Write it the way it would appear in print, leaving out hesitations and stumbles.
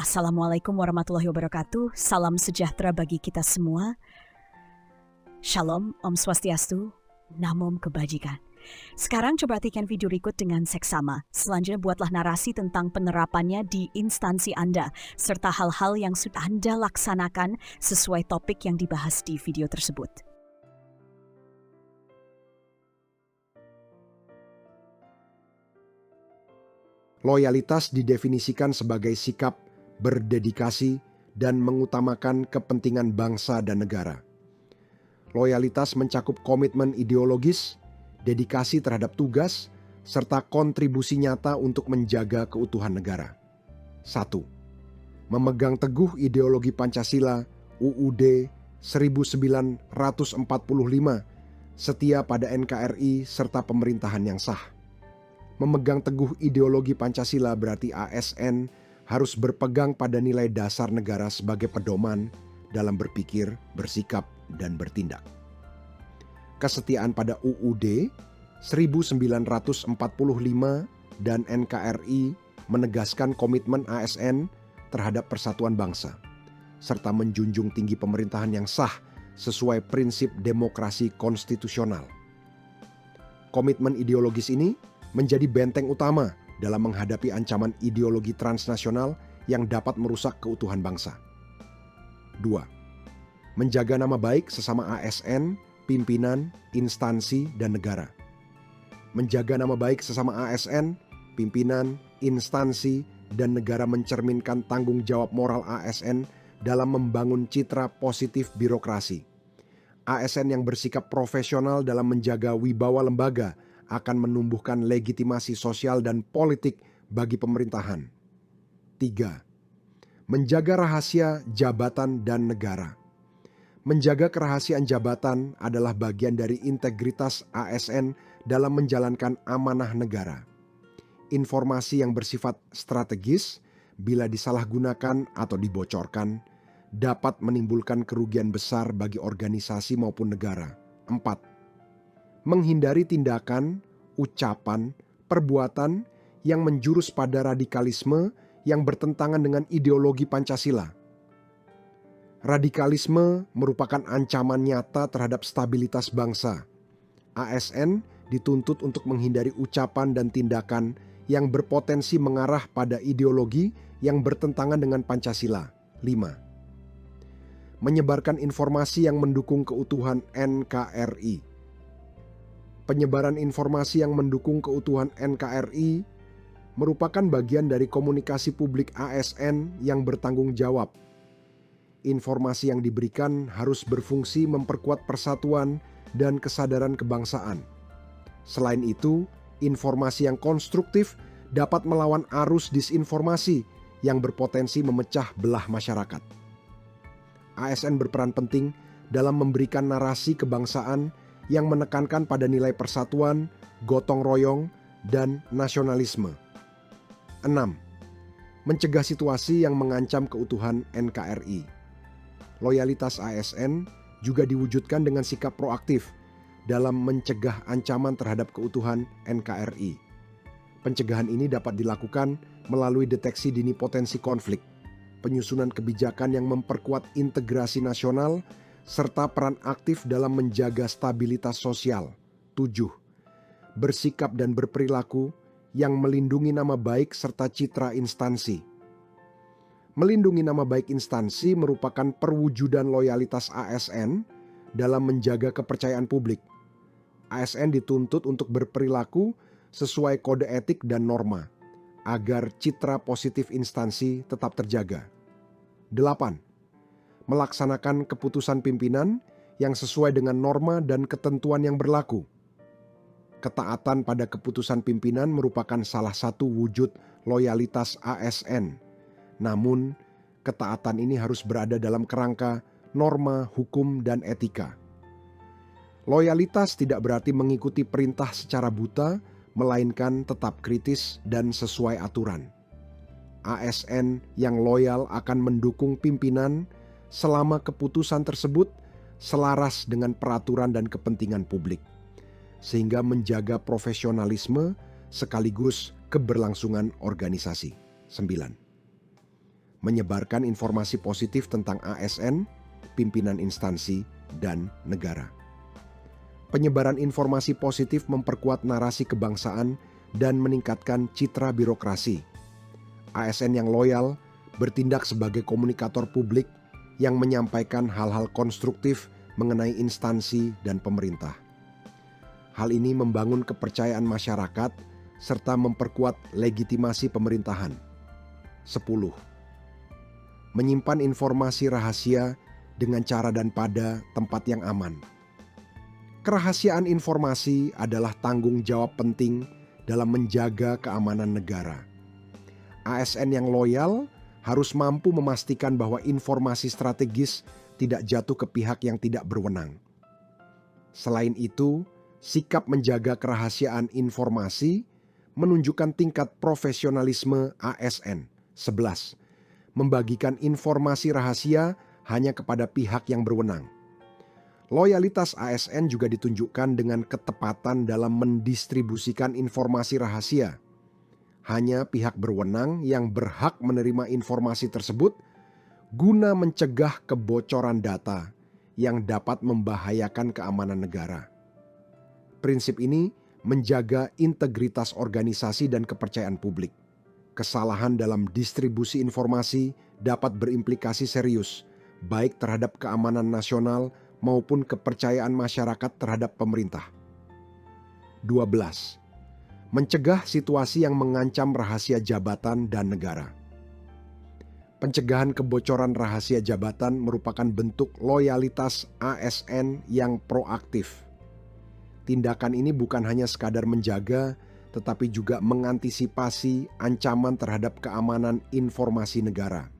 Assalamualaikum warahmatullahi wabarakatuh. Salam sejahtera bagi kita semua. Shalom, Om Swastiastu, Namo Kebajikan. Sekarang coba perhatikan video berikut dengan seksama. Selanjutnya buatlah narasi tentang penerapannya di instansi Anda, serta hal-hal yang sudah Anda laksanakan sesuai topik yang dibahas di video tersebut. Loyalitas didefinisikan sebagai sikap berdedikasi dan mengutamakan kepentingan bangsa dan negara. Loyalitas mencakup komitmen ideologis, dedikasi terhadap tugas, serta kontribusi nyata untuk menjaga keutuhan negara. 1. Memegang teguh ideologi Pancasila UUD 1945, setia pada NKRI serta pemerintahan yang sah. Memegang teguh ideologi Pancasila berarti ASN harus berpegang pada nilai dasar negara sebagai pedoman dalam berpikir, bersikap, dan bertindak. Kesetiaan pada UUD 1945 dan NKRI menegaskan komitmen ASN terhadap persatuan bangsa, serta menjunjung tinggi pemerintahan yang sah sesuai prinsip demokrasi konstitusional. Komitmen ideologis ini menjadi benteng utama dalam menghadapi ancaman ideologi transnasional yang dapat merusak keutuhan bangsa. 2. Menjaga nama baik sesama ASN, pimpinan, instansi, dan negara. Menjaga nama baik sesama ASN, pimpinan, instansi, dan negara mencerminkan tanggung jawab moral ASN dalam membangun citra positif birokrasi. ASN yang bersikap profesional dalam menjaga wibawa lembaga akan menumbuhkan legitimasi sosial dan politik bagi pemerintahan. 3. Menjaga rahasia jabatan dan negara. Menjaga kerahasiaan jabatan adalah bagian dari integritas ASN dalam menjalankan amanah negara. Informasi yang bersifat strategis, bila disalahgunakan atau dibocorkan, dapat menimbulkan kerugian besar bagi organisasi maupun negara. 4. Menghindari tindakan, ucapan, perbuatan yang menjurus pada radikalisme yang bertentangan dengan ideologi Pancasila. Radikalisme merupakan ancaman nyata terhadap stabilitas bangsa. ASN dituntut untuk menghindari ucapan dan tindakan yang berpotensi mengarah pada ideologi yang bertentangan dengan Pancasila. 5. Menyebarkan informasi yang mendukung keutuhan NKRI. Penyebaran informasi yang mendukung keutuhan NKRI merupakan bagian dari komunikasi publik ASN yang bertanggung jawab. Informasi yang diberikan harus berfungsi memperkuat persatuan dan kesadaran kebangsaan. Selain itu, informasi yang konstruktif dapat melawan arus disinformasi yang berpotensi memecah belah masyarakat. ASN berperan penting dalam memberikan narasi kebangsaan yang menekankan pada nilai persatuan, gotong royong, dan nasionalisme. 6. Mencegah situasi yang mengancam keutuhan NKRI. Loyalitas ASN juga diwujudkan dengan sikap proaktif dalam mencegah ancaman terhadap keutuhan NKRI. Pencegahan ini dapat dilakukan melalui deteksi dini potensi konflik, penyusunan kebijakan yang memperkuat integrasi nasional, serta peran aktif dalam menjaga stabilitas sosial. 7. Bersikap dan berperilaku yang melindungi nama baik serta citra instansi. Melindungi nama baik instansi merupakan perwujudan loyalitas ASN dalam menjaga kepercayaan publik. ASN dituntut untuk berperilaku sesuai kode etik dan norma, agar citra positif instansi tetap terjaga. 8. Melaksanakan keputusan pimpinan yang sesuai dengan norma dan ketentuan yang berlaku. Ketaatan pada keputusan pimpinan merupakan salah satu wujud loyalitas ASN. Namun, ketaatan ini harus berada dalam kerangka norma, hukum, dan etika. Loyalitas tidak berarti mengikuti perintah secara buta, melainkan tetap kritis dan sesuai aturan. ASN yang loyal akan mendukung pimpinan selama keputusan tersebut selaras dengan peraturan dan kepentingan publik, sehingga menjaga profesionalisme sekaligus keberlangsungan organisasi. 9. menyebarkan informasi positif tentang ASN, pimpinan instansi, dan negara. Penyebaran informasi positif memperkuat narasi kebangsaan dan meningkatkan citra birokrasi. ASN yang loyal bertindak sebagai komunikator publik yang menyampaikan hal-hal konstruktif mengenai instansi dan pemerintah. Hal ini membangun kepercayaan masyarakat serta memperkuat legitimasi pemerintahan. 10. Menyimpan informasi rahasia dengan cara dan pada tempat yang aman. Kerahasiaan informasi adalah tanggung jawab penting dalam menjaga keamanan negara. ASN yang loyal harus mampu memastikan bahwa informasi strategis tidak jatuh ke pihak yang tidak berwenang. Selain itu, sikap menjaga kerahasiaan informasi menunjukkan tingkat profesionalisme ASN. 11. Membagikan informasi rahasia hanya kepada pihak yang berwenang. Loyalitas ASN juga ditunjukkan dengan ketepatan dalam mendistribusikan informasi rahasia. Hanya pihak berwenang yang berhak menerima informasi tersebut guna mencegah kebocoran data yang dapat membahayakan keamanan negara. Prinsip ini menjaga integritas organisasi dan kepercayaan publik. Kesalahan dalam distribusi informasi dapat berimplikasi serius, baik terhadap keamanan nasional maupun kepercayaan masyarakat terhadap pemerintah. 12. Mencegah situasi yang mengancam rahasia jabatan dan negara. Pencegahan kebocoran rahasia jabatan merupakan bentuk loyalitas ASN yang proaktif. Tindakan ini bukan hanya sekadar menjaga, tetapi juga mengantisipasi ancaman terhadap keamanan informasi negara.